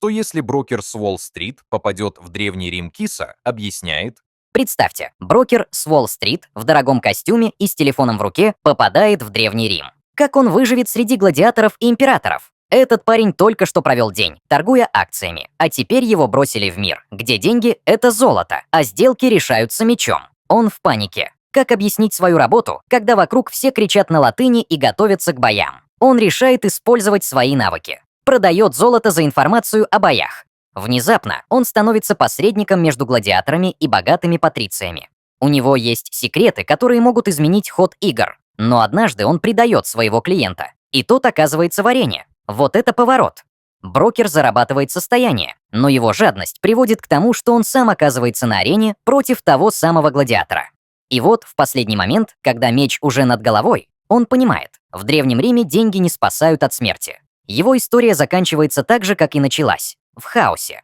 что если брокер с Уолл-стрит попадет в Древний Рим киса, объясняет: Представьте, брокер с Уолл-стрит в дорогом костюме и с телефоном в руке попадает в Древний Рим. Как он выживет среди гладиаторов и императоров? Этот парень только что провел день, торгуя акциями, а теперь его бросили в мир, где деньги — это золото, а сделки решаются мечом. Он в панике. Как объяснить свою работу, когда вокруг все кричат на латыни и готовятся к боям? Он решает использовать свои навыки. Продает золото за информацию о боях. Внезапно он становится посредником между гладиаторами и богатыми патрициями. У него есть секреты, которые могут изменить ход игр. Но однажды он предает своего клиента, и тот оказывается в арене. Вот это поворот. Брокер зарабатывает состояние, но его жадность приводит к тому, что он сам оказывается на арене против того самого гладиатора. И вот в последний момент, когда меч уже над головой, он понимает, в Древнем Риме деньги не спасают от смерти. Его история заканчивается так же, как и началась, в хаосе.